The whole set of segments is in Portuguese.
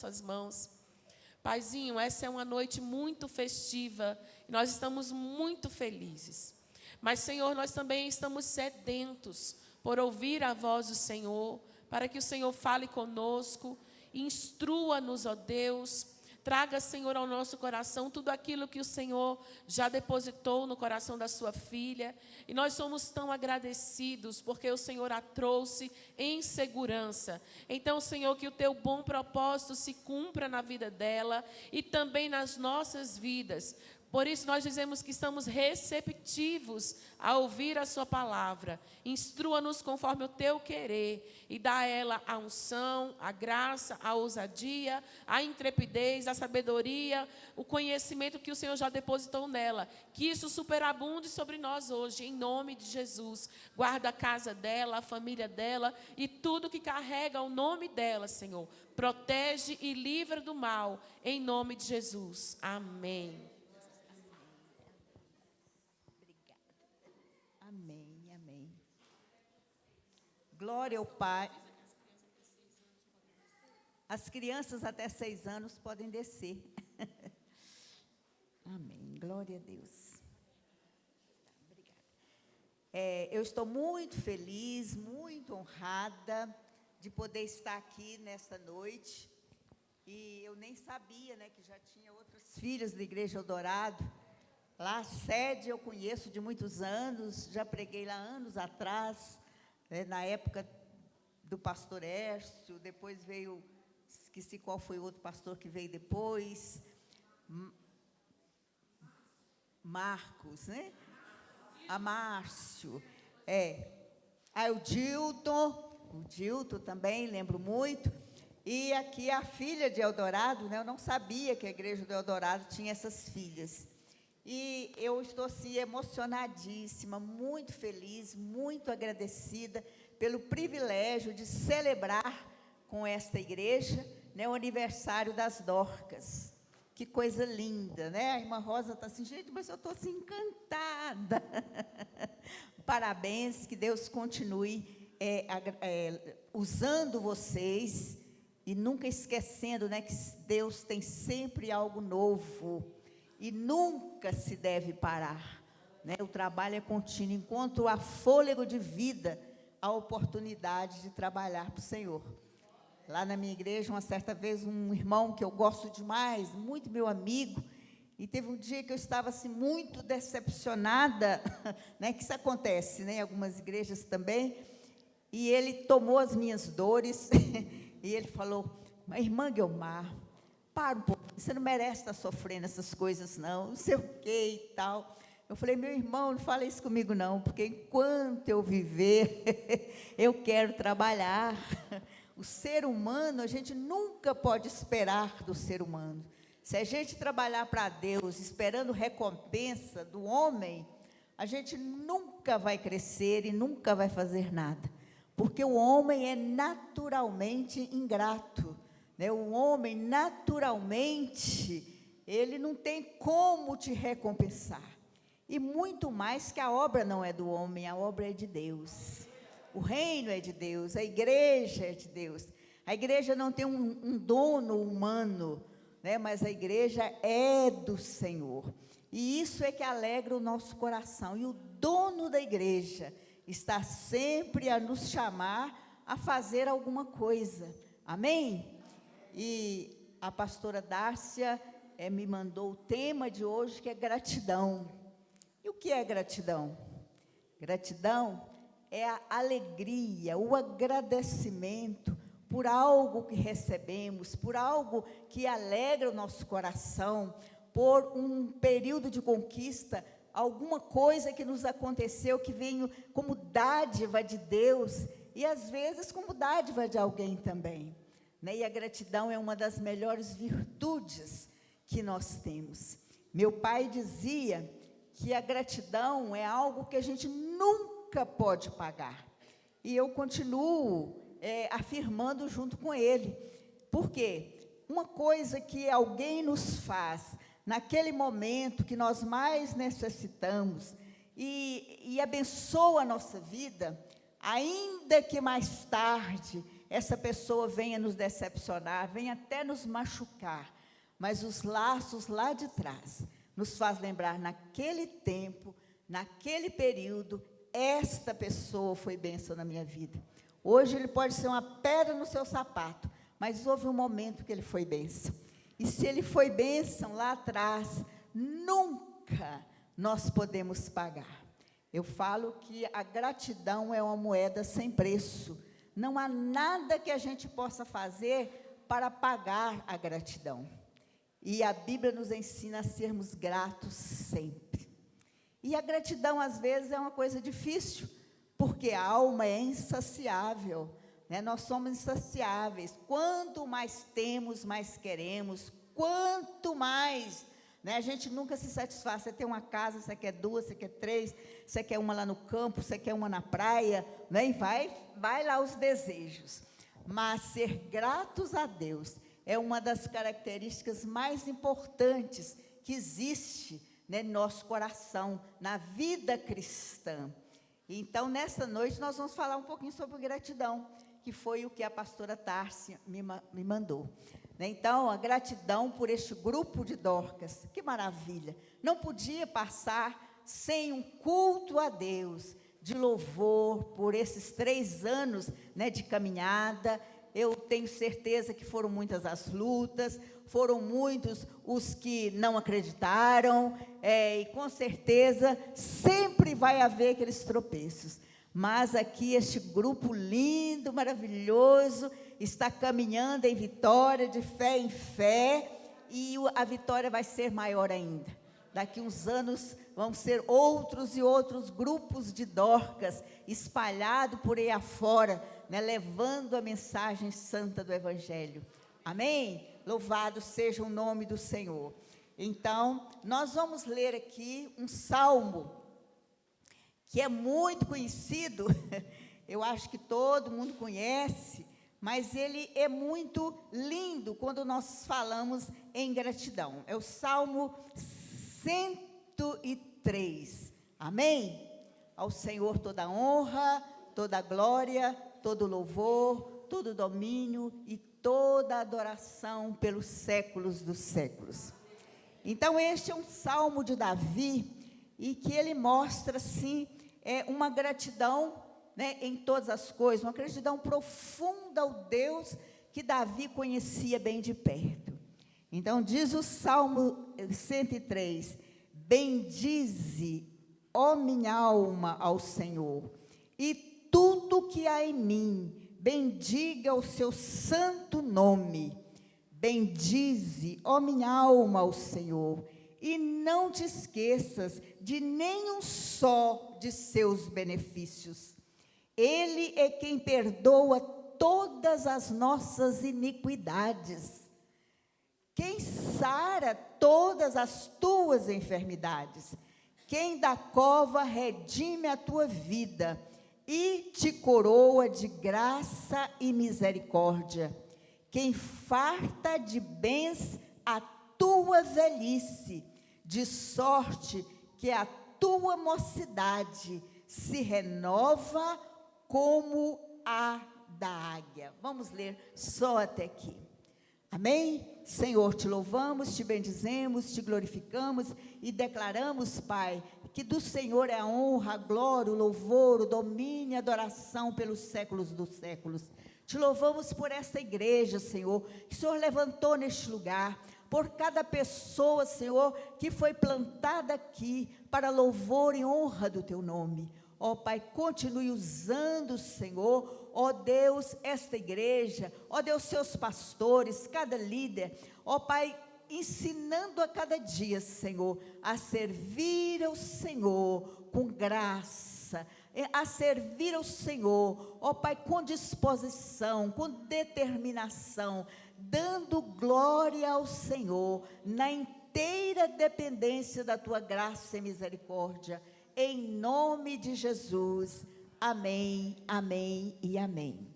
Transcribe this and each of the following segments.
Suas mãos. Paizinho, essa é uma noite muito festiva, e nós estamos muito felizes. Mas, Senhor, nós também estamos sedentos por ouvir a voz do Senhor, para que o Senhor fale conosco, instrua-nos, ó Deus. Traga, Senhor, ao nosso coração tudo aquilo que o Senhor já depositou no coração da sua filha. E nós somos tão agradecidos, porque o Senhor a trouxe em segurança. Então, Senhor, que o teu bom propósito se cumpra na vida dela e também nas nossas vidas. Por isso nós dizemos que estamos receptivos a ouvir a sua palavra. Instrua-nos conforme o teu querer e dá a ela a unção, a graça, a ousadia, a intrepidez, a sabedoria, o conhecimento que o Senhor já depositou nela. Que isso superabunde sobre nós hoje, em nome de Jesus. Guarda a casa dela, a família dela e tudo que carrega o nome dela, Senhor. Protege e livra do mal, em nome de Jesus. Amém. Amém, amém. Glória ao Pai. As crianças até 6 anos podem descer. Amém, glória a Deus. Obrigada. Eu estou muito feliz, muito honrada de poder estar aqui nesta noite. E eu nem sabia, né, que já tinha outras filhas da Igreja Eldorado. Lá, a sede eu conheço de muitos anos, já preguei lá anos atrás, né, na época do pastor Hércio, depois veio, esqueci qual foi o outro pastor que veio depois, Marcos, né? A Márcio, Aí o Dilton também, lembro muito, e aqui a filha de Eldorado, né, eu não sabia que a igreja do Eldorado tinha essas filhas. E eu estou assim emocionadíssima, muito feliz, muito agradecida pelo privilégio de celebrar com esta igreja, né, o aniversário das Dorcas. Que coisa linda, né? A irmã Rosa está assim, gente, mas eu estou assim encantada. Parabéns, que Deus continue usando vocês e nunca esquecendo, né, que Deus tem sempre algo novo. E nunca se deve parar, né? O trabalho é contínuo. Enquanto há fôlego de vida, há oportunidade de trabalhar para o Senhor. Lá na minha igreja, uma certa vez, um irmão que eu gosto demais, muito meu amigo, e teve um dia que eu estava assim, muito decepcionada, né? Que isso acontece, né, em algumas igrejas também, e ele tomou as minhas dores, e ele falou, mas, irmã Guiomar, para um pouco, você não merece estar sofrendo essas coisas, não sei o que e tal. Eu falei, meu irmão, não fala isso comigo, não, porque enquanto eu viver, eu quero trabalhar. O ser humano, a gente nunca pode esperar do ser humano. Se a gente trabalhar para Deus, esperando recompensa do homem, a gente nunca vai crescer e nunca vai fazer nada. Porque o homem é naturalmente ingrato. O homem, naturalmente, ele não tem como te recompensar. E muito mais que a obra não é do homem, a obra é de Deus. O reino é de Deus, a igreja é de Deus. A igreja não tem um dono humano, né, mas a igreja é do Senhor. E isso é que alegra o nosso coração. E o dono da igreja está sempre a nos chamar a fazer alguma coisa. Amém? E a pastora Dárcia me mandou o tema de hoje, que é gratidão. E o que é gratidão? Gratidão é a alegria, o agradecimento por algo que recebemos, por algo que alegra o nosso coração, por um período de conquista, alguma coisa que nos aconteceu, que veio como dádiva de Deus, e às vezes como dádiva de alguém também. E a gratidão é uma das melhores virtudes que nós temos. Meu pai dizia que a gratidão é algo que a gente nunca pode pagar. E eu continuo afirmando junto com ele. Por quê? Uma coisa que alguém nos faz naquele momento que nós mais necessitamos e abençoa a nossa vida, ainda que mais tarde essa pessoa venha nos decepcionar, venha até nos machucar, mas os laços lá de trás nos faz lembrar, naquele tempo, naquele período, esta pessoa foi bênção na minha vida. Hoje ele pode ser uma pedra no seu sapato, mas houve um momento que ele foi bênção. E se ele foi bênção lá atrás, nunca nós podemos pagar. Eu falo que a gratidão é uma moeda sem preço. Não há nada que a gente possa fazer para pagar a gratidão. E a Bíblia nos ensina a sermos gratos sempre. E a gratidão, às vezes, é uma coisa difícil, porque a alma é insaciável, né? Nós somos insaciáveis. Quanto mais temos, mais queremos. Quanto mais, né? A gente nunca se satisfaz. Você tem uma casa, você quer duas, você quer três, você quer uma lá no campo, você quer uma na praia, né? E vai lá os desejos. Mas ser gratos a Deus é uma das características mais importantes que existe, né, no nosso coração, na vida cristã. Então, nessa noite, nós vamos falar um pouquinho sobre gratidão, que foi o que a pastora Tárcia me mandou. Então, a gratidão por este grupo de Dorcas, que maravilha. Não podia passar sem um culto a Deus, de louvor, por esses 3 anos, né, de caminhada. Eu tenho certeza que foram muitas as lutas, foram muitos os que não acreditaram, e com certeza sempre vai haver aqueles tropeços. Mas aqui este grupo lindo, maravilhoso, está caminhando em vitória, de fé em fé, e a vitória vai ser maior ainda. Daqui uns anos vão ser outros e outros grupos de Dorcas espalhados por aí afora, né, levando a mensagem santa do Evangelho. Amém? Louvado seja o nome do Senhor. Então, nós vamos ler aqui um salmo que é muito conhecido, eu acho que todo mundo conhece, mas ele é muito lindo quando nós falamos em gratidão. É o Salmo 103. Amém? Ao Senhor toda honra, toda glória, todo louvor, todo domínio e toda adoração pelos séculos dos séculos. Então, este é um salmo de Davi, e que ele mostra, sim, uma gratidão, né, em todas as coisas, uma gratidão profunda ao Deus que Davi conhecia bem de perto. Então, diz o Salmo 103, bendize, ó minha alma, ao Senhor, e tudo que há em mim, bendiga o seu santo nome. Bendize, ó minha alma, ao Senhor, e não te esqueças de nenhum só de seus benefícios. Ele é quem perdoa todas as nossas iniquidades, quem sara todas as tuas enfermidades, quem da cova redime a tua vida e te coroa de graça e misericórdia, quem farta de bens a tua velhice, de sorte que a tua mocidade se renova como a da águia. Vamos ler só até aqui. Amém? Senhor, te louvamos, te bendizemos, te glorificamos e declaramos, Pai, que do Senhor é a honra, a glória, o louvor, o domínio e a adoração pelos séculos dos séculos. Te louvamos por essa igreja, Senhor, que o Senhor levantou neste lugar, por cada pessoa, Senhor, que foi plantada aqui para louvor e honra do Teu nome. Ó Pai, continue usando, Senhor, ó Deus, esta igreja, ó Deus, seus pastores, cada líder, ó Pai, ensinando a cada dia, Senhor, a servir ao Senhor com graça, a servir ao Senhor, ó Pai, com disposição, com determinação, dando glória ao Senhor, na inteira dependência da Tua graça e misericórdia, em nome de Jesus, amém, amém e amém.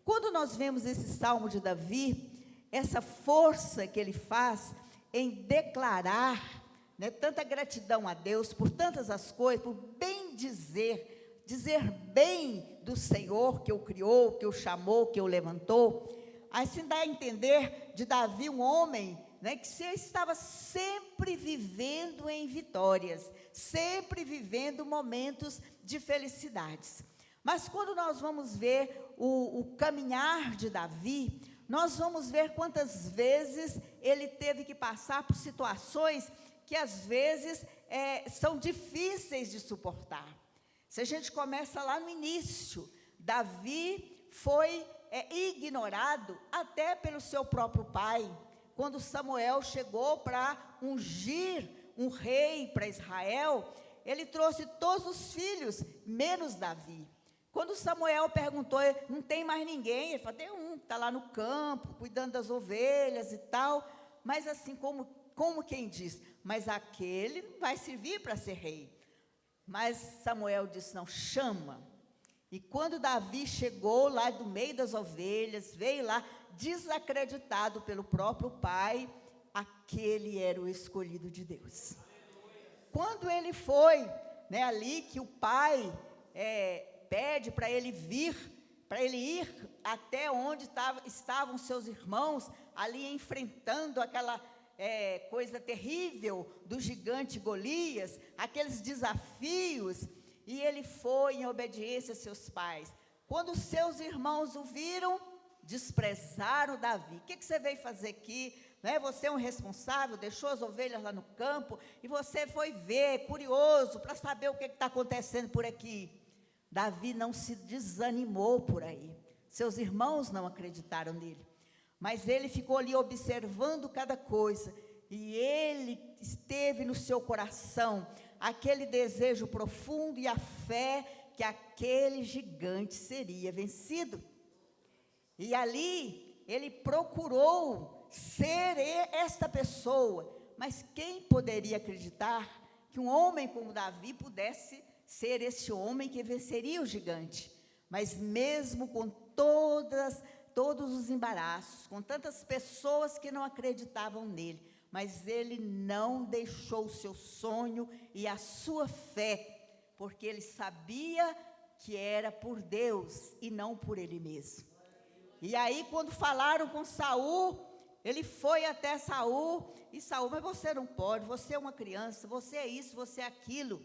Quando nós vemos esse salmo de Davi, essa força que ele faz em declarar, né, tanta gratidão a Deus por tantas as coisas, por bem dizer bem do Senhor que o criou, que o chamou, que o levantou. Assim dá a entender de Davi um homem, né, que estava sempre vivendo em vitórias, sempre vivendo momentos de felicidades. Mas quando nós vamos ver o caminhar de Davi, nós vamos ver quantas vezes ele teve que passar por situações que às vezes são difíceis de suportar. Se a gente começa lá no início, Davi foi ignorado até pelo seu próprio pai. Quando Samuel chegou para ungir um rei para Israel, ele trouxe todos os filhos, menos Davi. Quando Samuel perguntou, não tem mais ninguém? Ele falou, tem um que está lá no campo, cuidando das ovelhas e tal. Mas assim, como quem diz, mas aquele não vai servir para ser rei. Mas Samuel disse, não, chama. E quando Davi chegou lá do meio das ovelhas, veio lá desacreditado pelo próprio pai, aquele era o escolhido de Deus. Quando ele foi, né, ali que o pai pede para ele ir até onde estavam seus irmãos, ali enfrentando aquela coisa terrível do gigante Golias, aqueles desafios, e ele foi em obediência a seus pais. Quando seus irmãos o viram, desprezaram Davi. O que você veio fazer aqui? Não é? Você é um responsável, deixou as ovelhas lá no campo, e você foi ver, curioso, para saber o que está acontecendo por aqui. Davi não se desanimou por aí. Seus irmãos não acreditaram nele. Mas ele ficou ali observando cada coisa. E ele teve no seu coração aquele desejo profundo e a fé que aquele gigante seria vencido. E ali ele procurou ser esta pessoa. Mas quem poderia acreditar que um homem como Davi pudesse ser esse homem que venceria o gigante? Mas mesmo com todos os embaraços, com tantas pessoas que não acreditavam nele, mas ele não deixou o seu sonho e a sua fé, porque ele sabia que era por Deus e não por ele mesmo. E aí, quando falaram com Saul, ele foi até Saul, e Saul, mas você não pode, você é uma criança, você é isso, você é aquilo.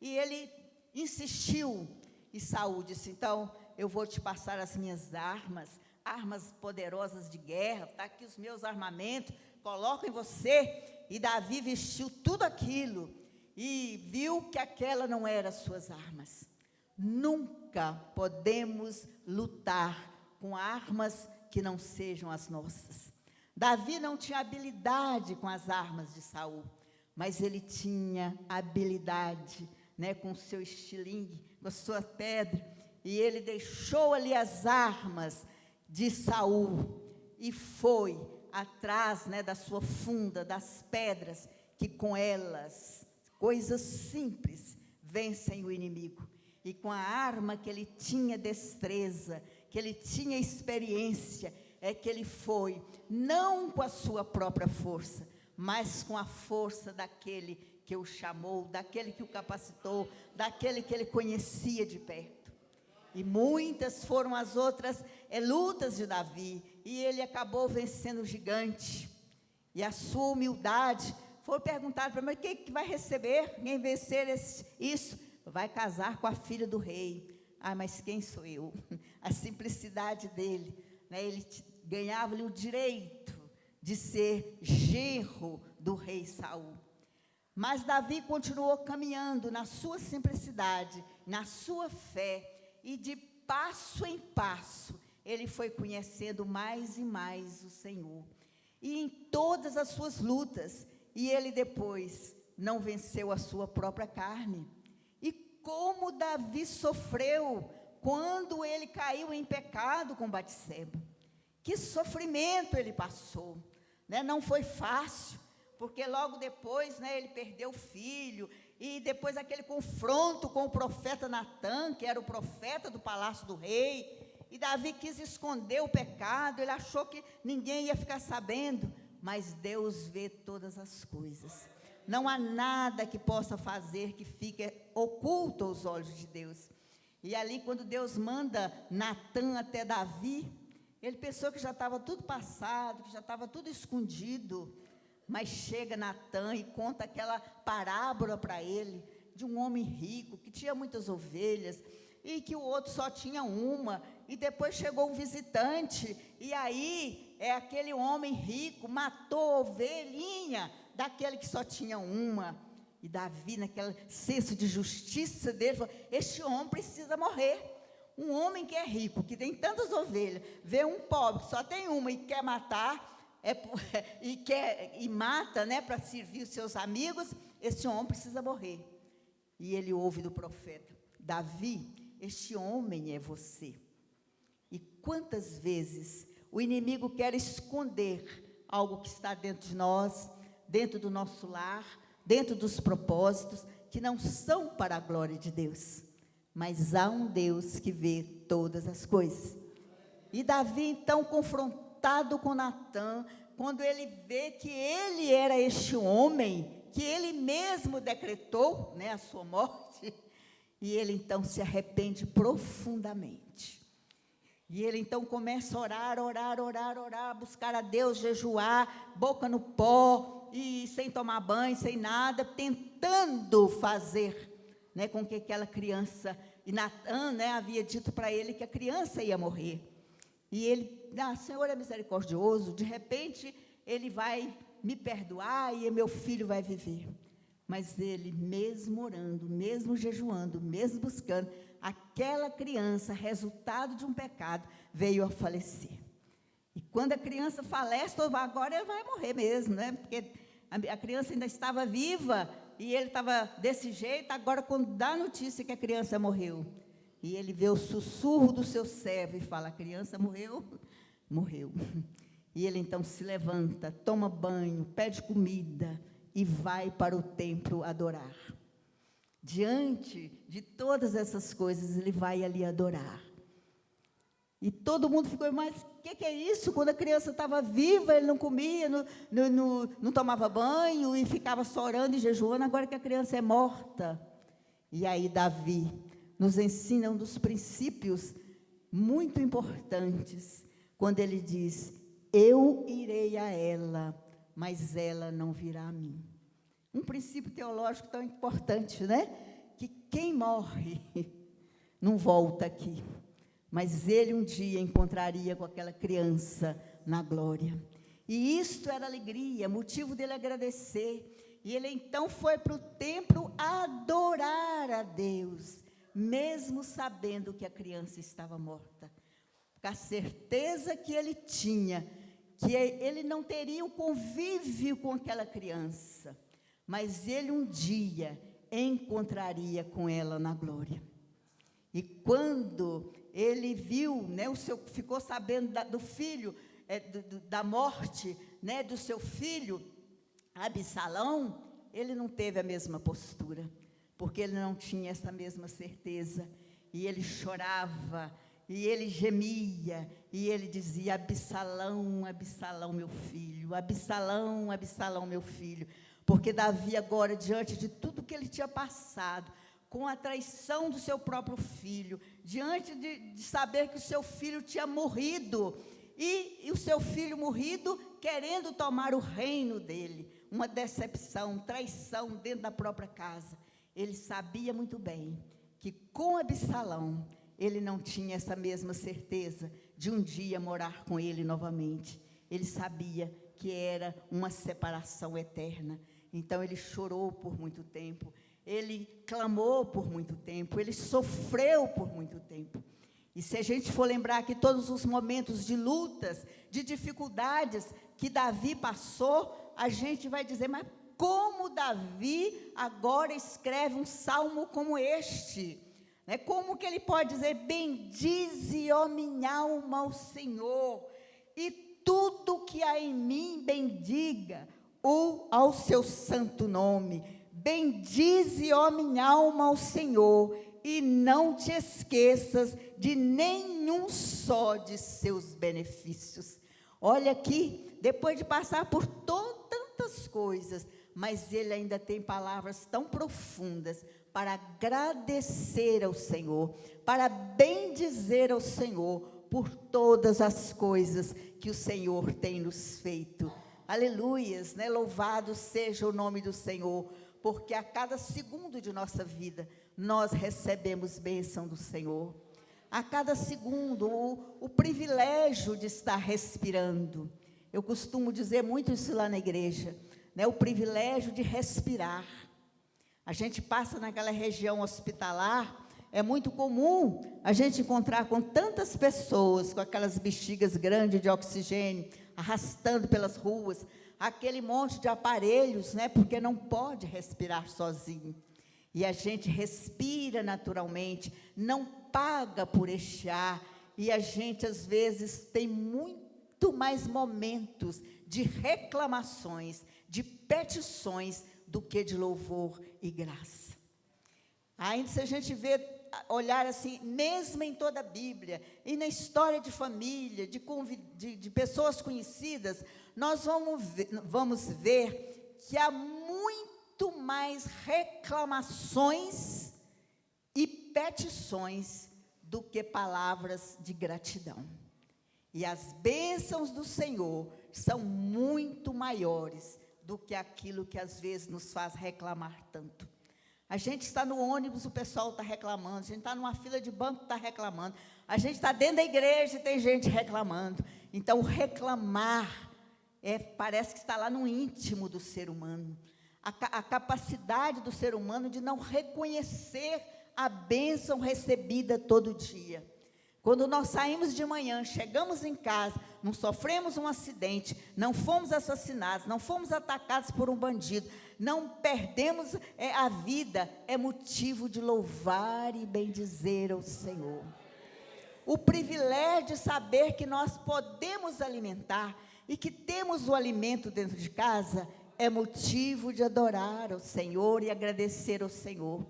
E ele insistiu, e Saul disse, então, eu vou te passar as minhas armas poderosas de guerra, está aqui os meus armamentos, coloco em você. E Davi vestiu tudo aquilo, e viu que aquela não eram as suas armas. Nunca podemos lutar com armas que não sejam as nossas. Davi não tinha habilidade com as armas de Saul, mas ele tinha habilidade, né, com o seu estilingue, com a sua pedra, e ele deixou ali as armas de Saul e foi atrás, né, da sua funda, das pedras, que com elas, coisas simples, vencem o inimigo. E com a arma que ele tinha destreza, que ele tinha experiência, é que ele foi, não com a sua própria força, mas com a força daquele que o chamou, daquele que o capacitou, daquele que ele conhecia de perto. E muitas foram as outras lutas de Davi, e ele acabou vencendo o gigante. E a sua humildade, foi perguntado para mim, quem que vai receber, quem vencer isso? Vai casar com a filha do rei. Ah, mas quem sou eu? A simplicidade dele, né? Ele ganhava-lhe o direito de ser genro do rei Saul. Mas Davi continuou caminhando na sua simplicidade, na sua fé, e de passo em passo, ele foi conhecendo mais e mais o Senhor. E em todas as suas lutas, e ele depois não venceu a sua própria carne. E como Davi sofreu quando ele caiu em pecado com Batseba. Que sofrimento ele passou, né? Não foi fácil, porque logo depois, né, ele perdeu o filho, e depois aquele confronto com o profeta Natã, que era o profeta do palácio do rei, e Davi quis esconder o pecado, ele achou que ninguém ia ficar sabendo, mas Deus vê todas as coisas. Não há nada que possa fazer que fique oculto aos olhos de Deus. E ali, quando Deus manda Natã até Davi, ele pensou que já estava tudo passado, que já estava tudo escondido. Mas chega Natã e conta aquela parábola para ele, de um homem rico, que tinha muitas ovelhas, e que o outro só tinha uma, e depois chegou um visitante, e aí aquele homem rico matou a ovelhinha daquele que só tinha uma. E Davi, naquele senso de justiça dele, falou: este homem precisa morrer. Um homem que é rico, que tem tantas ovelhas, vê um pobre que só tem uma e quer matar, e mata, né, para servir os seus amigos, esse homem precisa morrer. E ele ouve do profeta: Davi, este homem é você. E quantas vezes o inimigo quer esconder algo que está dentro de nós, dentro do nosso lar, dentro dos propósitos, que não são para a glória de Deus. Mas há um Deus que vê todas as coisas. E Davi, então, confrontado com Natã, quando ele vê que ele era este homem, que ele mesmo decretou, né, a sua morte, e ele então se arrepende profundamente. E ele então começa a orar, buscar a Deus, jejuar, boca no pó, e sem tomar banho, sem nada, tentando fazer, né, com que aquela criança, e Natã, né, havia dito para ele que a criança ia morrer. E ele: Senhor é misericordioso, de repente ele vai me perdoar e meu filho vai viver. Mas ele, mesmo orando, mesmo jejuando, mesmo buscando, aquela criança, resultado de um pecado, veio a falecer. E quando a criança falece, agora ele vai morrer mesmo, né? Porque a criança ainda estava viva e ele estava desse jeito. Agora, quando dá a notícia que a criança morreu, e ele vê o sussurro do seu servo e fala: a criança morreu? Morreu. E ele então se levanta, toma banho, pede comida e vai para o templo adorar. Diante de todas essas coisas, ele vai ali adorar. E todo mundo ficou: mas o que é isso? Quando a criança estava viva, ele não comia, não tomava banho e ficava só orando e jejuando, agora que a criança é morta. E aí Davi nos ensina um dos princípios muito importantes, quando ele diz: eu irei a ela, mas ela não virá a mim. Um princípio teológico tão importante, né? Que quem morre não volta aqui, mas ele um dia encontraria com aquela criança na glória. E isto era alegria, motivo dele agradecer. E ele então foi para o templo adorar a Deus, mesmo sabendo que a criança estava morta. Com a certeza que ele tinha, que ele não teria o convívio com aquela criança, mas ele um dia encontraria com ela na glória. E quando ele viu, né, ficou sabendo do filho, da morte, né, do seu filho, Absalão, ele não teve a mesma postura, porque ele não tinha essa mesma certeza, e ele chorava, e ele gemia, e ele dizia: Absalão, Absalão, meu filho, Absalão, Absalão, meu filho. Porque Davi agora, diante de tudo que ele tinha passado, com a traição do seu próprio filho, diante de saber que o seu filho tinha morrido, e o seu filho morrido querendo tomar o reino dele, uma decepção, traição dentro da própria casa, ele sabia muito bem que com Absalão, ele não tinha essa mesma certeza de um dia morar com ele novamente. Ele sabia que era uma separação eterna. Então, ele chorou por muito tempo, ele clamou por muito tempo, ele sofreu por muito tempo. E se a gente for lembrar que todos os momentos de lutas, de dificuldades que Davi passou, a gente vai dizer: mas como Davi agora escreve um salmo como este? Como que ele pode dizer: bendize, ó minha alma, ao Senhor, e tudo que há em mim bendiga ao seu santo nome. Bendize, ó minha alma, ao Senhor, e não te esqueças de nenhum só de seus benefícios. Olha aqui, depois de passar por tantas coisas, mas ele ainda tem palavras tão profundas para agradecer ao Senhor, para bendizer ao Senhor por todas as coisas que o Senhor tem nos feito. Aleluias, né? Louvado seja o nome do Senhor, porque a cada segundo de nossa vida, nós recebemos bênção do Senhor. A cada segundo, o privilégio de estar respirando. Eu costumo dizer muito isso lá na igreja, né? O privilégio de respirar. A gente passa naquela região hospitalar, é muito comum a gente encontrar com tantas pessoas, com aquelas bexigas grandes de oxigênio, arrastando pelas ruas, aquele monte de aparelhos, né? Porque não pode respirar sozinho. E a gente respira naturalmente, não paga por este ar, e a gente às vezes tem muito mais momentos de reclamações, de petições, do que de louvor e graça. Ainda se a gente olhar assim, mesmo em toda a Bíblia, e na história de família, de pessoas conhecidas, nós vamos ver que há muito mais reclamações e petições do que palavras de gratidão. E as bênçãos do Senhor são muito maiores do que aquilo que às vezes nos faz reclamar tanto. A gente está no ônibus, o pessoal está reclamando. A gente está numa fila de banco, está reclamando. A gente está dentro da igreja e tem gente reclamando. Então, reclamar parece que está lá no íntimo do ser humano. A capacidade do ser humano de não reconhecer a bênção recebida todo dia. Quando nós saímos de manhã, chegamos em casa, não sofremos um acidente, não fomos assassinados, não fomos atacados por um bandido, não perdemos a vida, é motivo de louvar e bendizer ao Senhor. O privilégio de saber que nós podemos alimentar e que temos o alimento dentro de casa é motivo de adorar ao Senhor e agradecer ao Senhor.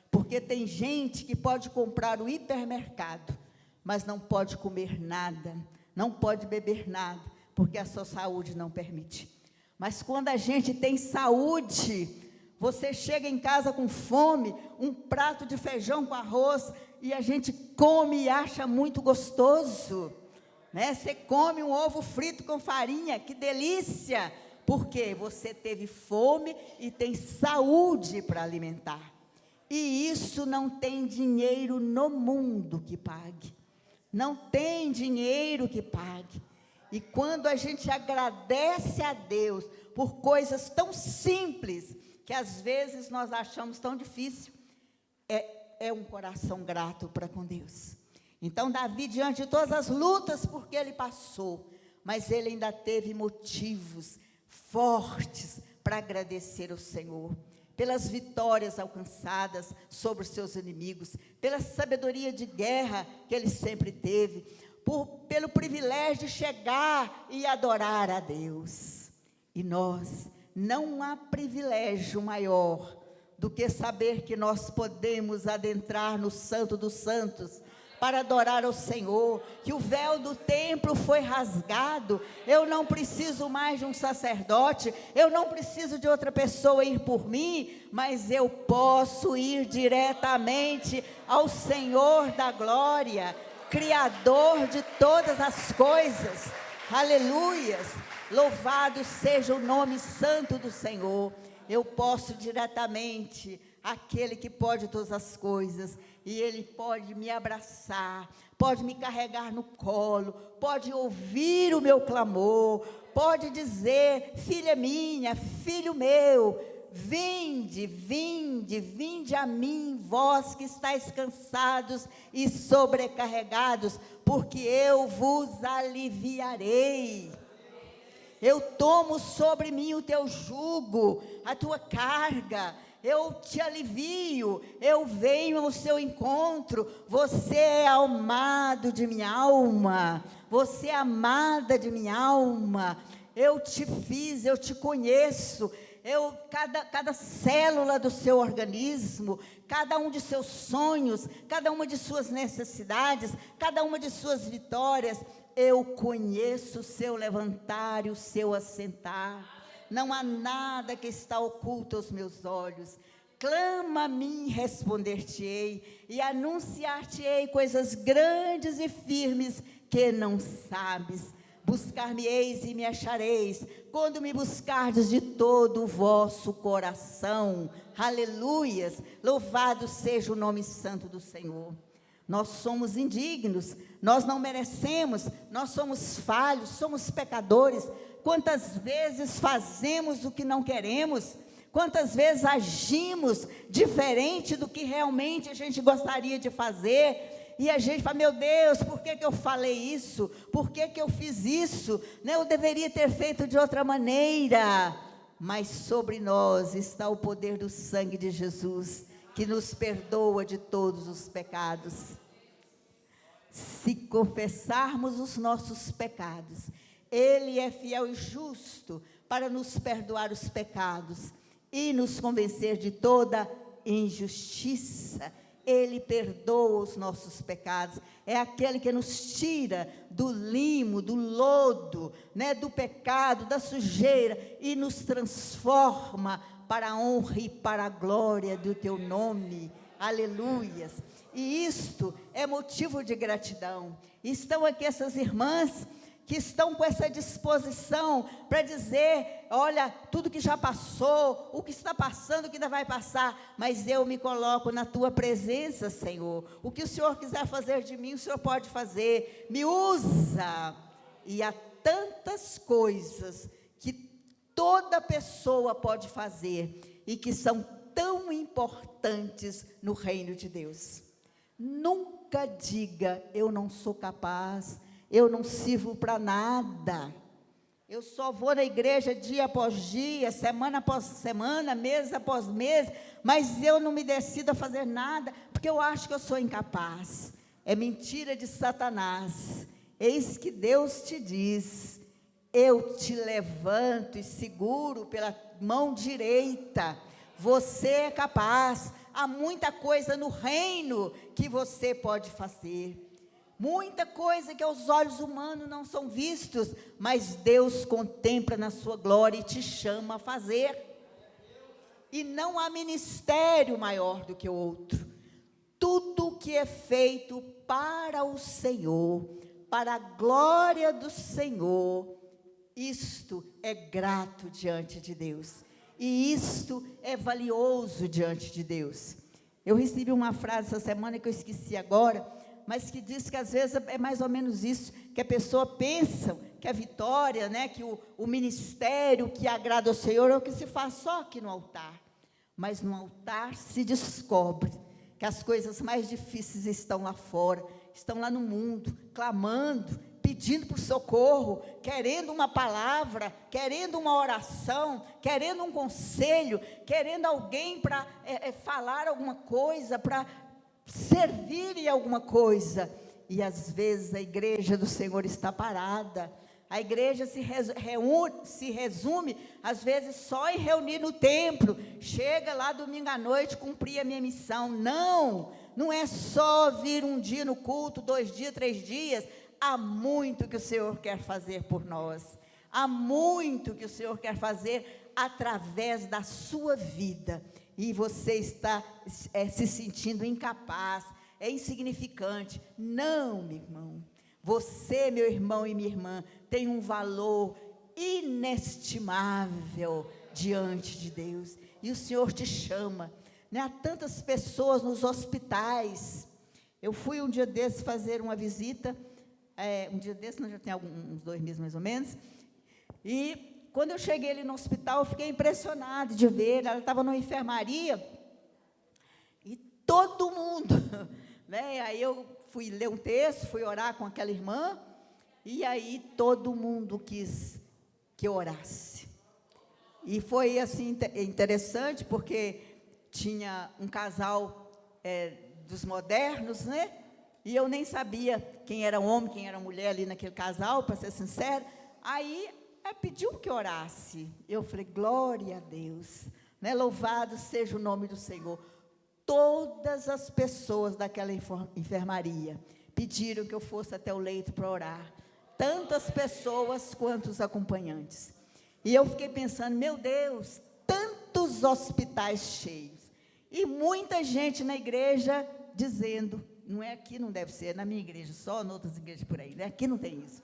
Porque tem gente que pode comprar o hipermercado, mas não pode comer nada, não pode beber nada, porque a sua saúde não permite. Mas quando a gente tem saúde, você chega em casa com fome, um prato de feijão com arroz, e a gente come e acha muito gostoso, né? Você come um ovo frito com farinha, que delícia, porque você teve fome e tem saúde para alimentar. E isso não tem dinheiro no mundo que pague. Não tem dinheiro que pague. E quando a gente agradece a Deus por coisas tão simples, que às vezes nós achamos tão difícil, é um coração grato para com Deus. Então, Davi, diante de todas as lutas por que ele passou, mas ele ainda teve motivos fortes para agradecer ao Senhor. Pelas vitórias alcançadas sobre os seus inimigos, pela sabedoria de guerra que ele sempre teve, pelo privilégio de chegar e adorar a Deus. E nós, não há privilégio maior do que saber que nós podemos adentrar no Santo dos Santos, para adorar ao Senhor, que o véu do templo foi rasgado. Eu não preciso mais de um sacerdote, eu não preciso de outra pessoa ir por mim, mas eu posso ir diretamente ao Senhor da glória, Criador de todas as coisas. Aleluias, louvado seja o nome santo do Senhor. Eu posso diretamente àquele que pode todas as coisas, e Ele pode me abraçar, pode me carregar no colo, pode ouvir o meu clamor, pode dizer: filha minha, filho meu, vinde, vinde, vinde a mim, vós que estáis cansados e sobrecarregados, porque eu vos aliviarei. Eu tomo sobre mim o teu jugo, a tua carga, eu te alivio, eu venho ao seu encontro. Você é amado de minha alma, você é amada de minha alma. Eu te fiz, eu te conheço. Cada célula do seu organismo, cada um de seus sonhos, cada uma de suas necessidades, cada uma de suas vitórias, eu conheço o seu levantar e o seu assentar. Não há nada que está oculto aos meus olhos. Clama a mim, responder-te-ei, e anunciar-te-ei coisas grandes e firmes que não sabes. Buscar-me-eis e me achareis, quando me buscardes de todo o vosso coração. Aleluias! Louvado seja o nome santo do Senhor. Nós somos indignos, nós não merecemos, nós somos falhos, somos pecadores. Quantas vezes fazemos o que não queremos? Quantas vezes agimos diferente do que realmente a gente gostaria de fazer? E a gente fala, meu Deus, por que eu falei isso? Por que eu fiz isso? Eu deveria ter feito de outra maneira. Mas sobre nós está o poder do sangue de Jesus, que nos perdoa de todos os pecados. Se confessarmos os nossos pecados, Ele é fiel e justo para nos perdoar os pecados e nos convencer de toda injustiça. Ele perdoa os nossos pecados, é aquele que nos tira do limo, do lodo, do pecado, da sujeira, e nos transforma para a honra e para a glória do teu nome. Aleluias. E isto é motivo de gratidão. Estão aqui essas irmãs que estão com essa disposição para dizer, olha, tudo que já passou, o que está passando, o que ainda vai passar, mas eu me coloco na tua presença, Senhor. O que o Senhor quiser fazer de mim, o Senhor pode fazer, me usa. E há tantas coisas que toda pessoa pode fazer e que são tão importantes no reino de Deus. Nunca diga, eu não sou capaz, eu não sirvo para nada, eu só vou na igreja dia após dia, semana após semana, mês após mês, mas eu não me decido a fazer nada, porque eu acho que eu sou incapaz. É mentira de Satanás. Eis que Deus te diz, eu te levanto e seguro pela mão direita, você é capaz. Há muita coisa no reino que você pode fazer. Muita coisa que aos olhos humanos não são vistos, mas Deus contempla na sua glória e te chama a fazer. E não há ministério maior do que o outro. Tudo que é feito para o Senhor, para a glória do Senhor, isto é grato diante de Deus. E isto é valioso diante de Deus. Eu recebi uma frase essa semana que eu esqueci agora, mas que diz que às vezes é mais ou menos isso, que a pessoa pensa que a vitória, que o ministério que agrada ao Senhor é o que se faz só aqui no altar. Mas no altar se descobre que as coisas mais difíceis estão lá fora, estão lá no mundo, clamando, pedindo por socorro, querendo uma palavra, querendo uma oração, querendo um conselho, querendo alguém para falar alguma coisa, para servir em alguma coisa. E às vezes a igreja do Senhor está parada. A igreja se resume, às vezes, só em reunir no templo. Chega lá domingo à noite, cumprir a minha missão. Não é só vir um dia no culto, 2 dias, 3 dias. Há muito que o Senhor quer fazer por nós. Há muito que o Senhor quer fazer através da sua vida. E você está se sentindo incapaz, insignificante. Não, meu irmão. Você, meu irmão e minha irmã, tem um valor inestimável diante de Deus. E o Senhor te chama. Há tantas pessoas nos hospitais. Eu fui um dia desses fazer uma visita, um dia desses, já tem uns 2 meses mais ou menos, e quando eu cheguei ali no hospital, eu fiquei impressionada de ver, ela estava numa enfermaria, e todo mundo, aí eu fui ler um texto, fui orar com aquela irmã, e aí todo mundo quis que eu orasse. E foi assim interessante, porque tinha um casal dos modernos, e eu nem sabia quem era homem, quem era mulher ali naquele casal, para ser sincera. Aí pediu que eu orasse. Eu falei, glória a Deus, louvado seja o nome do Senhor. Todas as pessoas daquela enfermaria pediram que eu fosse até o leito para orar. Tantas pessoas quanto os acompanhantes. E eu fiquei pensando, meu Deus, tantos hospitais cheios. E muita gente na igreja dizendo, não é aqui, não deve ser, é na minha igreja, só em outras igrejas por aí, né? Aqui não tem isso.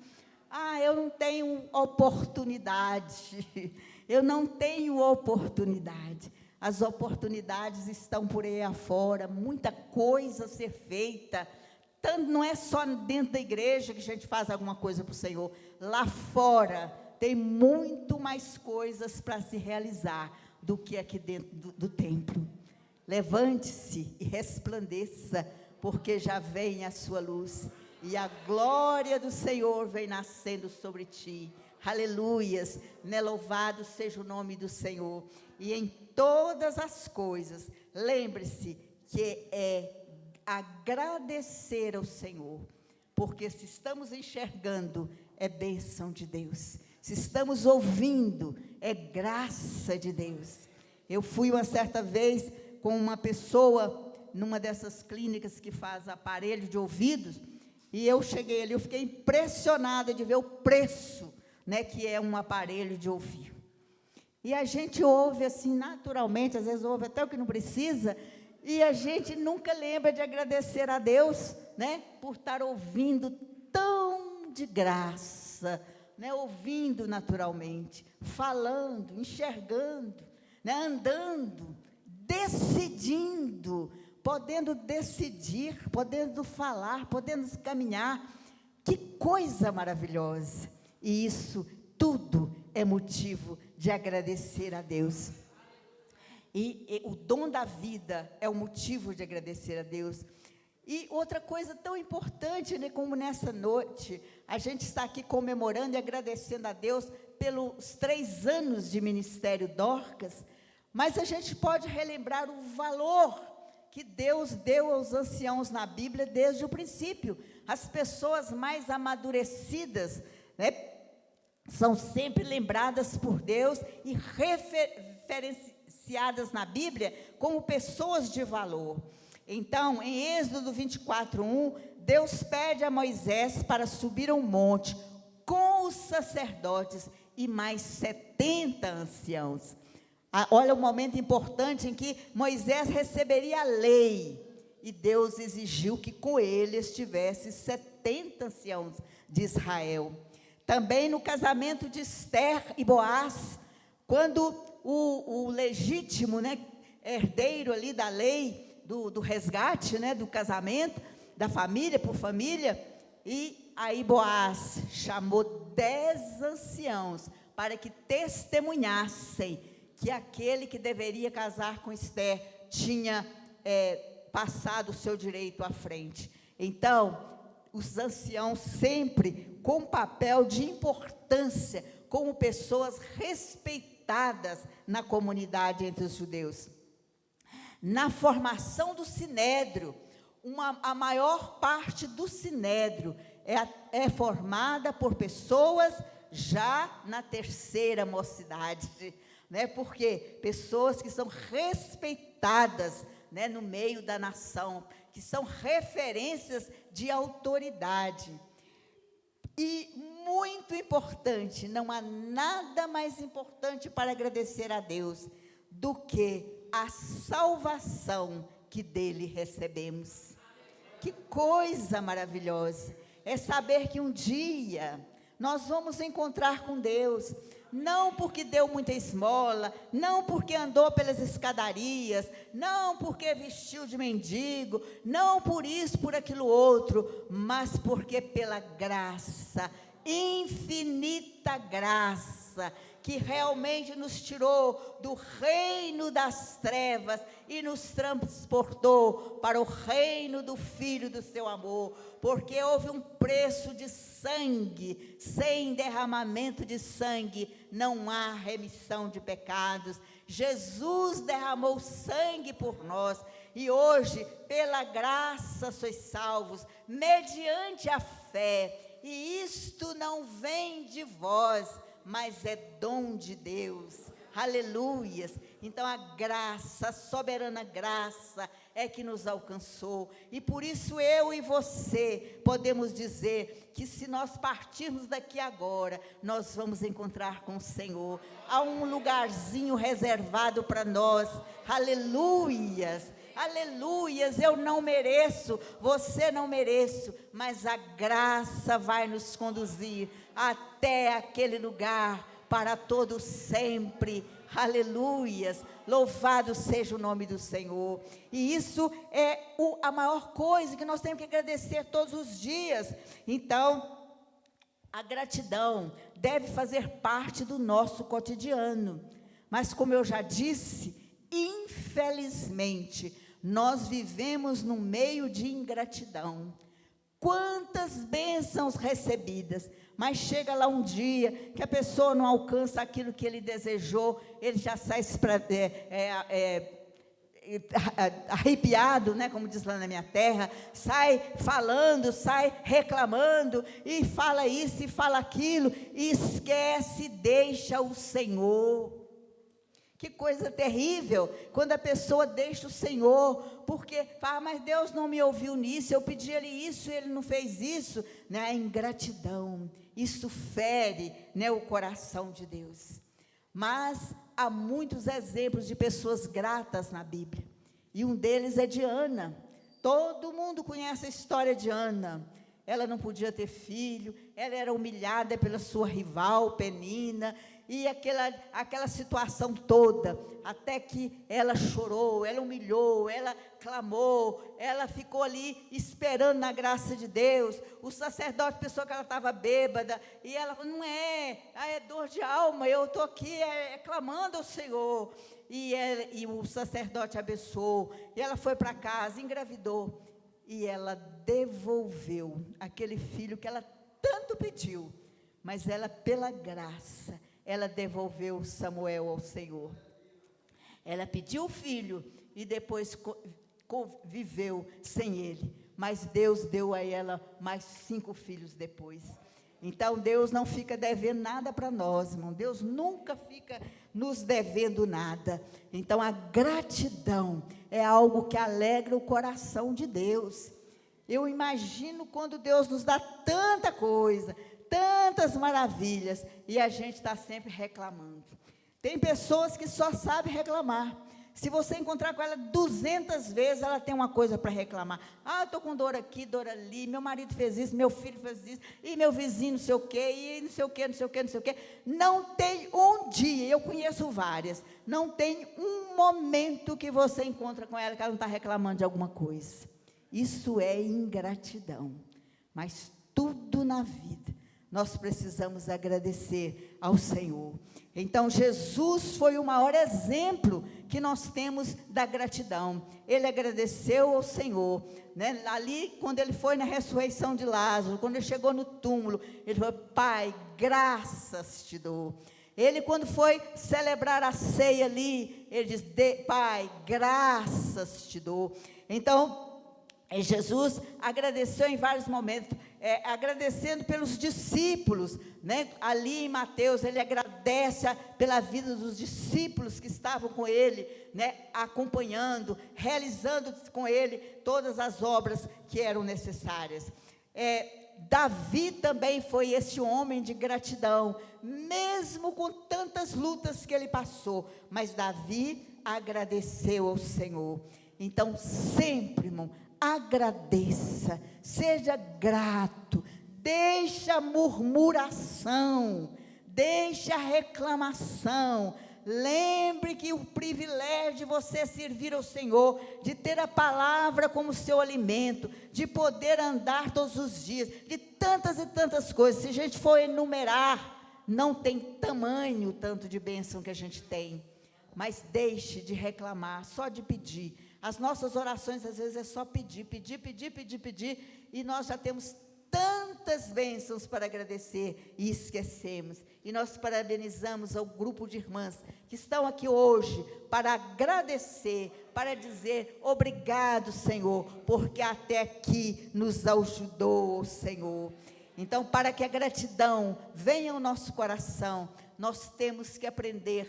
Eu não tenho oportunidade, eu não tenho oportunidade. As oportunidades estão por aí afora, muita coisa a ser feita. Tanto não é só dentro da igreja que a gente faz alguma coisa para o Senhor. Lá fora tem muito mais coisas para se realizar do que aqui dentro do templo. Levante-se e resplandeça, porque já vem a sua luz. E a glória do Senhor vem nascendo sobre ti. Aleluias, né? Louvado seja o nome do Senhor. E em todas as coisas, lembre-se que é agradecer ao Senhor, porque se estamos enxergando, é bênção de Deus. Se estamos ouvindo, é graça de Deus. Eu fui uma certa vez com uma pessoa, numa dessas clínicas que faz aparelho de ouvidos, e eu cheguei ali, eu fiquei impressionada de ver o preço, né, que é um aparelho de ouvir. E a gente ouve assim naturalmente, às vezes ouve até o que não precisa, e a gente nunca lembra de agradecer a Deus, né, por estar ouvindo tão de graça, né, ouvindo naturalmente, falando, enxergando, né, andando, decidindo, podendo decidir, podendo falar, podendo caminhar. Que coisa maravilhosa! E isso tudo é motivo de agradecer a Deus. E o dom da vida é o motivo de agradecer a Deus. E outra coisa tão importante, né, como nessa noite, a gente está aqui comemorando e agradecendo a Deus pelos 3 anos de Ministério Dorcas, mas a gente pode relembrar o valor que Deus deu aos anciãos na Bíblia desde o princípio. As pessoas mais amadurecidas, né, são sempre lembradas por Deus e referenciadas na Bíblia como pessoas de valor. Então, em Êxodo 24:1, Deus pede a Moisés para subir a um monte com os sacerdotes e mais 70 anciãos. Olha o momento importante em que Moisés receberia a lei, e Deus exigiu que com ele estivesse 70 anciãos de Israel. Também no casamento de Esther e Boaz, quando o legítimo, né, herdeiro ali da lei, do resgate, né, do casamento, da família por família, e aí Boaz chamou 10 anciãos para que testemunhassem que aquele que deveria casar com Esther tinha passado o seu direito à frente. Então, os anciãos sempre com papel de importância, como pessoas respeitadas na comunidade entre os judeus. Na formação do sinédrio, a maior parte do sinédrio é formada por pessoas já na terceira mocidade, né? Porque pessoas que são respeitadas, né, no meio da nação, que são referências de autoridade. E muito importante, não há nada mais importante para agradecer a Deus do que a salvação que dele recebemos. Que coisa maravilhosa é saber que um dia nós vamos encontrar com Deus, não porque deu muita esmola, não porque andou pelas escadarias, não porque vestiu de mendigo, não por isso, por aquilo outro, mas porque pela graça, infinita graça, que realmente nos tirou do reino das trevas e nos transportou para o reino do Filho do seu amor, porque houve um preço de sangue. Sem derramamento de sangue não há remissão de pecados. Jesus derramou sangue por nós, e hoje, pela graça, sois salvos, mediante a fé, e isto não vem de vós, mas é dom de Deus. Aleluias. Então a graça, a soberana graça é que nos alcançou, e por isso eu e você podemos dizer que se nós partirmos daqui agora, nós vamos encontrar com o Senhor. Há um lugarzinho reservado para nós. Aleluias. Aleluias, eu não mereço, você não merece, mas a graça vai nos conduzir até aquele lugar para todo sempre. Aleluias, louvado seja o nome do Senhor. E isso é a maior coisa que nós temos que agradecer todos os dias. Então, a gratidão deve fazer parte do nosso cotidiano. Mas como eu já disse, infelizmente, nós vivemos no meio de ingratidão. Quantas bênçãos recebidas, mas chega lá um dia que a pessoa não alcança aquilo que ele desejou, ele já sai arrepiado, né, como diz lá na minha terra, sai falando, sai reclamando, e fala isso e fala aquilo, e esquece, deixa o Senhor. Que coisa terrível, quando a pessoa deixa o Senhor, porque fala, mas Deus não me ouviu nisso, eu pedi ele isso e ele não fez isso, né? A ingratidão, isso fere, né, o coração de Deus. Mas há muitos exemplos de pessoas gratas na Bíblia, e um deles é de Ana. Todo mundo conhece a história de Ana. Ela não podia ter filho, ela era humilhada pela sua rival, Penina, e aquela situação toda, até que ela chorou, ela humilhou, ela clamou, ela ficou ali esperando na graça de Deus. O sacerdote pensou que ela estava bêbada, e ela falou, não é, é dor de alma, eu estou aqui clamando ao Senhor. E o sacerdote abençoou, e ela foi para casa, engravidou, e ela devolveu aquele filho que ela tanto pediu, mas ela, pela graça, ela devolveu Samuel ao Senhor. Ela pediu o filho e depois viveu sem ele, mas Deus deu a ela mais 5 filhos depois. Então Deus não fica devendo nada para nós, irmão. Deus nunca fica nos devendo nada. Então a gratidão é algo que alegra o coração de Deus. Eu imagino quando Deus nos dá tanta coisa, tantas maravilhas, e a gente está sempre reclamando. Tem pessoas que só sabem reclamar. Se você encontrar com ela 200 vezes, ela tem uma coisa para reclamar. Ah, eu estou com dor aqui, dor ali, meu marido fez isso, meu filho fez isso, e meu vizinho não sei o quê, e não sei o quê, não sei o quê, não sei o quê. Não tem um dia, eu conheço várias, não tem um momento que você encontra com ela que ela não está reclamando de alguma coisa. Isso é ingratidão. Mas tudo na vida nós precisamos agradecer ao Senhor. Então, Jesus foi o maior exemplo que nós temos da gratidão. Ele agradeceu ao Senhor, né? Ali, quando ele foi na ressurreição de Lázaro, quando ele chegou no túmulo, ele falou, Pai, graças te dou. Ele, quando foi celebrar a ceia ali, ele diz, Pai, graças te dou. Então, Jesus agradeceu em vários momentos, agradecendo pelos discípulos, né? Ali em Mateus, ele agradece pela vida dos discípulos que estavam com ele, né? Acompanhando, realizando com ele todas as obras que eram necessárias. Davi também foi esse homem de gratidão, mesmo com tantas lutas que ele passou, mas Davi agradeceu ao Senhor. Então, sempre, irmão, agradeça, seja grato, deixa a murmuração, deixa a reclamação. Lembre que o privilégio de você servir ao Senhor, de ter a palavra como seu alimento, de poder andar todos os dias, de tantas e tantas coisas, se a gente for enumerar, não tem tamanho tanto de bênção que a gente tem. Mas deixe de reclamar, só de pedir. As nossas orações, às vezes, é só pedir, e nós já temos tantas bênçãos para agradecer, e esquecemos. E nós parabenizamos ao grupo de irmãs que estão aqui hoje, para agradecer, para dizer, obrigado, Senhor, porque até aqui nos ajudou o Senhor. Então, para que a gratidão venha ao nosso coração, nós temos que aprender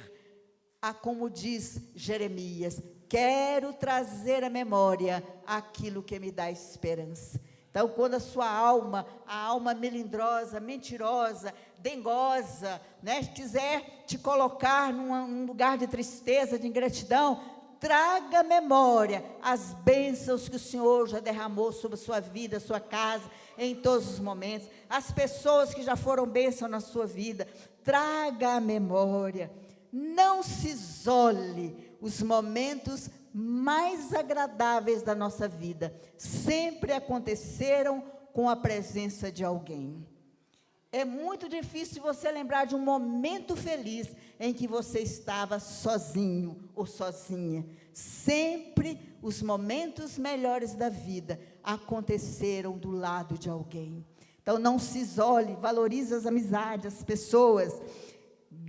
a, como diz Jeremias, quero trazer à memória aquilo que me dá esperança. Então, quando a sua alma, a alma melindrosa, mentirosa, dengosa, né, quiser te colocar num lugar de tristeza, de ingratidão, traga à memória as bênçãos que o Senhor já derramou sobre a sua vida, sua casa, em todos os momentos. As pessoas que já foram bênção na sua vida, traga à memória. Não se isole. Os momentos mais agradáveis da nossa vida sempre aconteceram com a presença de alguém. É muito difícil você lembrar de um momento feliz em que você estava sozinho ou sozinha. Sempre os momentos melhores da vida aconteceram do lado de alguém. Então não se isole, valorize as amizades, as pessoas.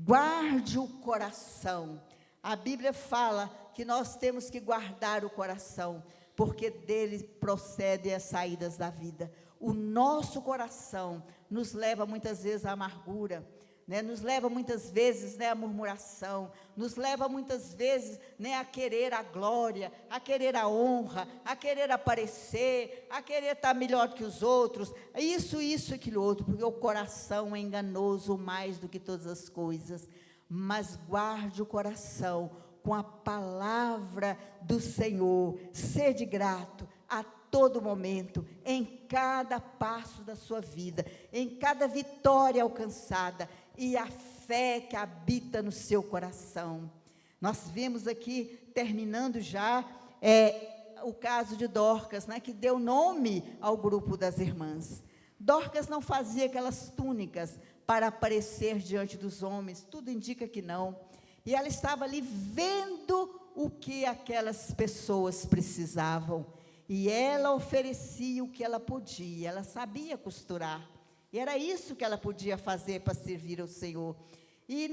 Guarde o coração. A Bíblia fala que nós temos que guardar o coração, porque dele procedem as saídas da vida. O nosso coração nos leva muitas vezes à amargura, né? Nos leva muitas vezes, né, à murmuração, nos leva muitas vezes, né, a querer a glória, a querer a honra, a querer aparecer, a querer estar melhor que os outros, isso, aquilo outro, porque o coração é enganoso mais do que todas as coisas. Mas guarde o coração com a palavra do Senhor, sede grato a todo momento, em cada passo da sua vida, em cada vitória alcançada, e a fé que habita no seu coração. Nós vemos aqui, terminando já, o caso de Dorcas, né, que deu nome ao grupo das irmãs. Dorcas não fazia aquelas túnicas para aparecer diante dos homens, tudo indica que não. E ela estava ali vendo o que aquelas pessoas precisavam. E ela oferecia o que ela podia, ela sabia costurar. E era isso que ela podia fazer para servir ao Senhor. E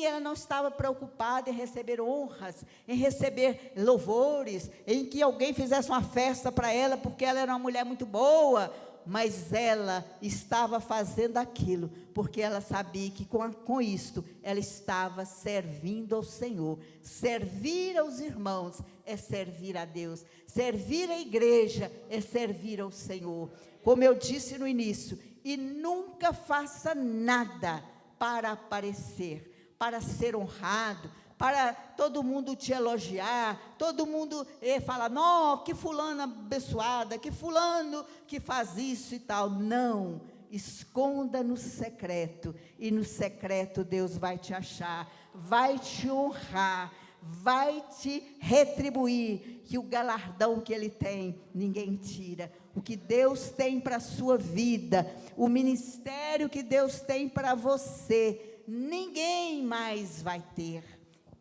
ela não estava preocupada em receber honras, em receber louvores, em que alguém fizesse uma festa para ela, porque ela era uma mulher muito boa. Mas ela estava fazendo aquilo, porque ela sabia que com isto, ela estava servindo ao Senhor. Servir aos irmãos é servir a Deus. Servir a igreja é servir ao Senhor. Como eu disse no início, e nunca faça nada para aparecer, para ser honrado, para todo mundo te elogiar, todo mundo falar, não, que fulana abençoada, que fulano que faz isso e tal. Não, esconda no secreto, e no secreto Deus vai te achar, vai te honrar, vai te retribuir, que o galardão que Ele tem, ninguém tira. O que Deus tem para a sua vida, o ministério que Deus tem para você, ninguém mais vai ter.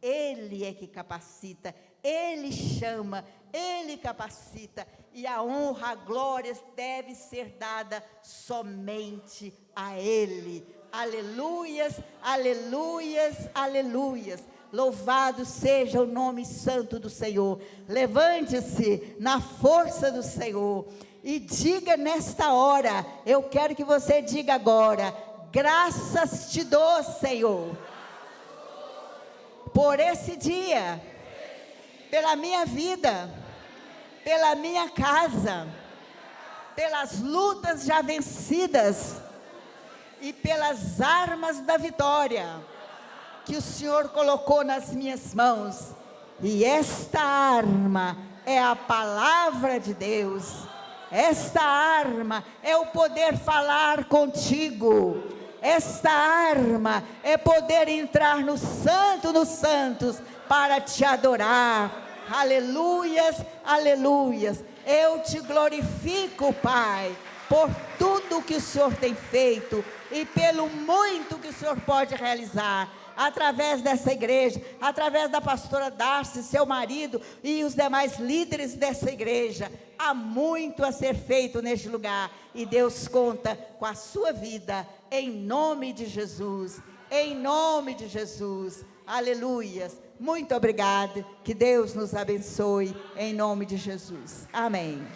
Ele é que capacita, Ele chama, Ele capacita, e a honra, a glória deve ser dada somente a Ele. Aleluias, aleluias, aleluias. Louvado seja o nome santo do Senhor. Levante-se na força do Senhor e diga nesta hora, eu quero que você diga agora, graças te dou, Senhor, por esse dia, pela minha vida, pela minha casa, pelas lutas já vencidas e pelas armas da vitória que o Senhor colocou nas minhas mãos. E esta arma é a palavra de Deus. Esta arma é o poder falar contigo. Esta arma é poder entrar no Santo dos Santos para te adorar. Aleluias, aleluias. Eu te glorifico, Pai, por tudo que o Senhor tem feito e pelo muito que o Senhor pode realizar através dessa igreja, através da pastora Darcy, seu marido e os demais líderes dessa igreja. Há muito a ser feito neste lugar e Deus conta com a sua vida, em nome de Jesus, em nome de Jesus. Aleluias. Muito obrigado, que Deus nos abençoe, em nome de Jesus. Amém.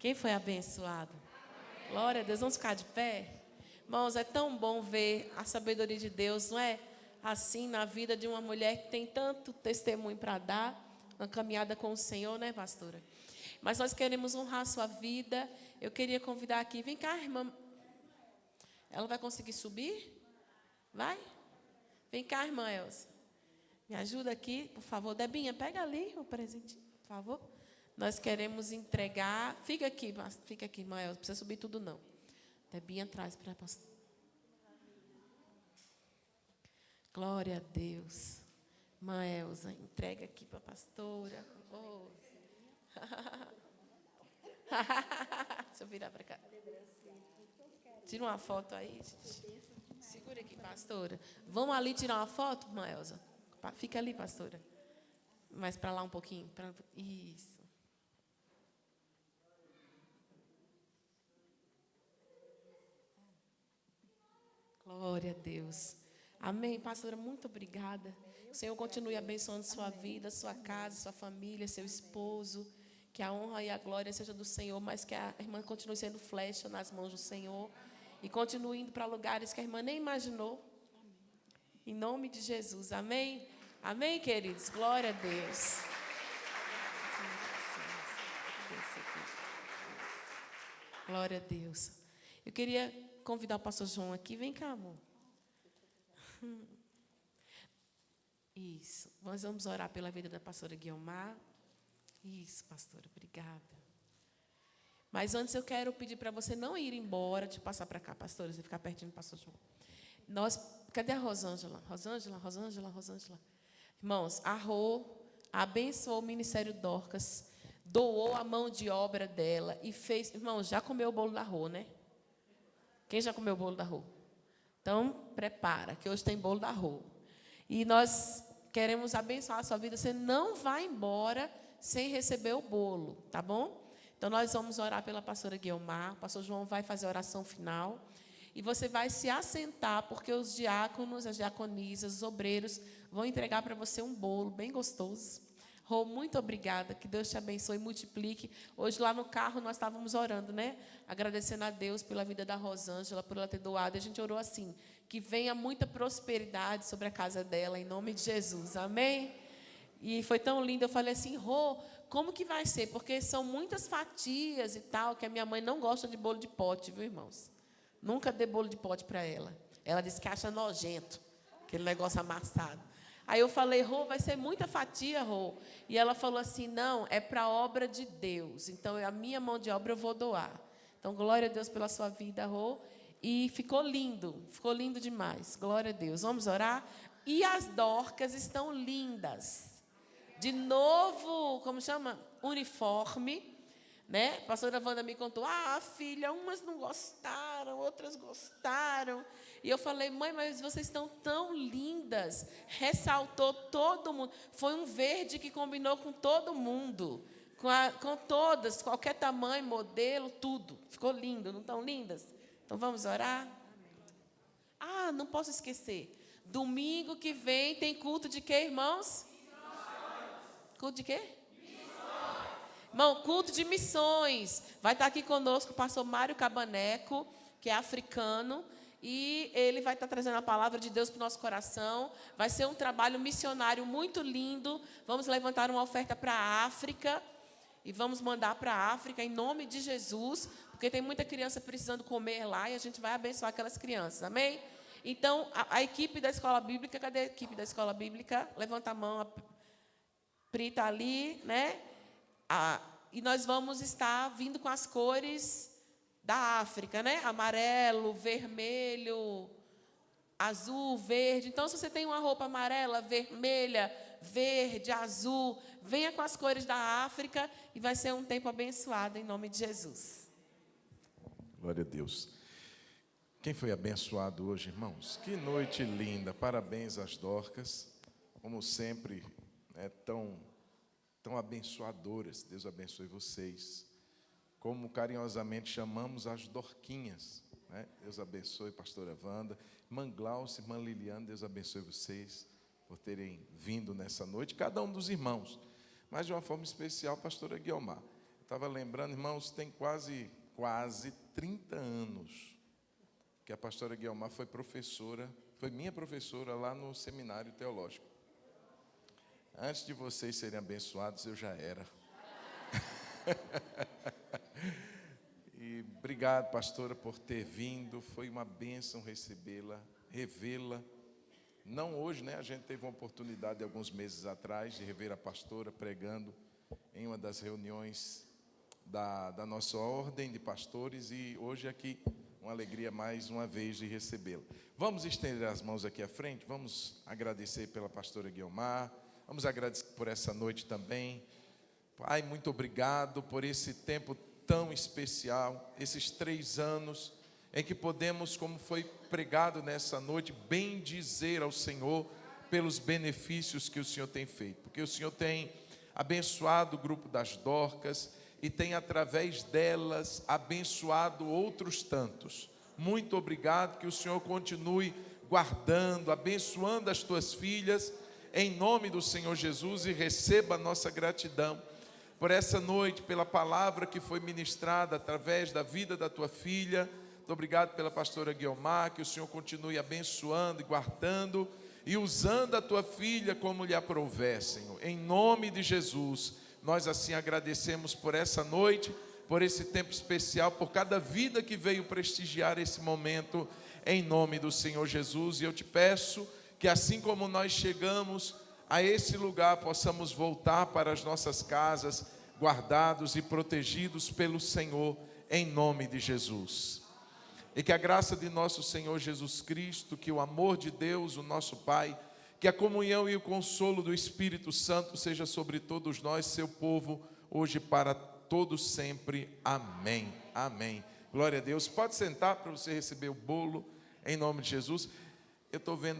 Quem foi abençoado? Glória a Deus, vamos ficar de pé? Irmãos, é tão bom ver a sabedoria de Deus, não é? Assim, na vida de uma mulher que tem tanto testemunho para dar, uma caminhada com o Senhor, né, pastora? Mas nós queremos honrar a sua vida. Eu queria convidar aqui, vem cá, irmã. Ela vai conseguir subir? Vai? Vem cá, irmã Elza. Me ajuda aqui, por favor. Debinha, pega ali o presente, por favor. Nós queremos entregar. Fica aqui, irmã Elza. Não precisa subir tudo, não. Debinha traz para a pastora. Glória a Deus. Irmã Elza, entrega aqui para a pastora. Oh. Deixa eu virar para cá. Tira uma foto aí, gente. Segura aqui, pastora. Vamos ali tirar uma foto, irmã Elza? Fica ali, pastora. Mais para lá um pouquinho. Isso. Glória a Deus. Amém, pastora, muito obrigada. O Senhor continue abençoando sua vida, sua casa, sua família, seu esposo. Que a honra e a glória seja do Senhor, mas que a irmã continue sendo flecha nas mãos do Senhor. E continue indo para lugares que a irmã nem imaginou. Em nome de Jesus, amém? Amém, queridos? Glória a Deus. Glória a Deus. Eu queria convidar o pastor João aqui. Vem cá, amor. Isso. Nós vamos orar pela vida da pastora Guiomar. Isso, pastora. Obrigada. Mas antes eu quero pedir para você não ir embora. Deixa eu passar para cá, pastora. Você ficar pertinho do pastor João. Cadê a Rosângela? Rosângela. Irmãos, a Rô abençoou o Ministério Dorcas, doou a mão de obra dela e fez... Irmãos, já comeu o bolo da Rô, né? Quem já comeu o bolo da Rô? Então, prepara, que hoje tem bolo da Rô. E nós queremos abençoar a sua vida. Você não vai embora sem receber o bolo, tá bom? Então, nós vamos orar pela pastora Guiomar. O pastor João vai fazer a oração final. E você vai se assentar, porque os diáconos, as diaconisas, os obreiros vão entregar para você um bolo bem gostoso. Rô, muito obrigada, que Deus te abençoe e multiplique. Hoje lá no carro nós estávamos orando, né? Agradecendo a Deus pela vida da Rosângela, por ela ter doado. A gente orou assim, que venha muita prosperidade sobre a casa dela, em nome de Jesus, amém? E foi tão lindo, eu falei assim, Rô, como que vai ser? Porque são muitas fatias e tal, que a minha mãe não gosta de bolo de pote, viu, irmãos? Nunca dei bolo de pote para ela. Ela disse que acha nojento, aquele negócio amassado. Aí eu falei, Rô, vai ser muita fatia, Rô. E ela falou assim, não, é para a obra de Deus. Então, a minha mão de obra eu vou doar. Então, glória a Deus pela sua vida, Rô. E ficou lindo demais. Glória a Deus. Vamos orar? E as Dorcas estão lindas. De novo, como chama? Uniforme. Né? A pastora Wanda me contou, filha, umas não gostaram, outras gostaram. E eu falei, mãe, mas vocês estão tão lindas. Ressaltou todo mundo. Foi um verde que combinou com todo mundo. Com todas, qualquer tamanho, modelo, tudo. Ficou lindo, não estão lindas? Então vamos orar? Não posso esquecer. Domingo que vem tem culto de quê, irmãos? Culto de quê? Irmão, culto de missões. Vai estar aqui conosco o pastor Mário Cabaneco, que é africano, e ele vai estar trazendo a palavra de Deus para o nosso coração. Vai ser um trabalho missionário muito lindo. Vamos levantar uma oferta para a África e vamos mandar para a África em nome de Jesus, porque tem muita criança precisando comer lá e a gente vai abençoar aquelas crianças, amém? Então, a equipe da escola bíblica, cadê a equipe da escola bíblica? Levanta a mão, a Pri está ali, né? E nós vamos estar vindo com as cores da África, né? Amarelo, vermelho, azul, verde. Então, se você tem uma roupa amarela, vermelha, verde, azul, venha com as cores da África e vai ser um tempo abençoado em nome de Jesus. Glória a Deus. Quem foi abençoado hoje, irmãos? Que noite linda. Parabéns às Dorcas. Como sempre, tão abençoadoras. Deus abençoe vocês. Como carinhosamente chamamos as Dorquinhas, né? Deus abençoe, pastora Wanda, irmã Glaucia, irmã Liliana, Deus abençoe vocês por terem vindo nessa noite, cada um dos irmãos, mas de uma forma especial, pastora Guiomar. estava lembrando, irmãos, tem quase 30 anos que a pastora Guiomar foi minha professora lá no seminário teológico. Antes de vocês serem abençoados, eu já era. E obrigado, pastora, por ter vindo. Foi uma bênção recebê-la, revê-la. Não hoje, né? A gente teve uma oportunidade alguns meses atrás de rever a pastora pregando em uma das reuniões da nossa ordem de pastores, e hoje aqui uma alegria mais uma vez de recebê-la. Vamos estender as mãos aqui à frente, vamos agradecer pela pastora Guiomar, vamos agradecer por essa noite também. Pai, muito obrigado por esse tempo tão especial, esses 3 anos em que podemos, como foi pregado nessa noite, bendizer ao Senhor pelos benefícios que o Senhor tem feito, porque o Senhor tem abençoado o grupo das Dorcas e tem, através delas, abençoado outros tantos. Muito obrigado, que o Senhor continue guardando, abençoando as tuas filhas, em nome do Senhor Jesus, e receba a nossa gratidão por essa noite, pela palavra que foi ministrada através da vida da tua filha. Muito obrigado pela pastora Guiomar, que o Senhor continue abençoando e guardando e usando a tua filha como lhe aprouver, Senhor. Em nome de Jesus, nós assim agradecemos por essa noite, por esse tempo especial, por cada vida que veio prestigiar esse momento, em nome do Senhor Jesus. E eu te peço que, assim como nós chegamos a esse lugar, possamos voltar para as nossas casas, guardados e protegidos pelo Senhor, em nome de Jesus. E que a graça de nosso Senhor Jesus Cristo, que o amor de Deus, o nosso Pai, que a comunhão e o consolo do Espírito Santo seja sobre todos nós, seu povo, hoje e para todos sempre. Amém. Amém. Glória a Deus. Pode sentar para você receber o bolo, em nome de Jesus. Eu estou vendo aqui.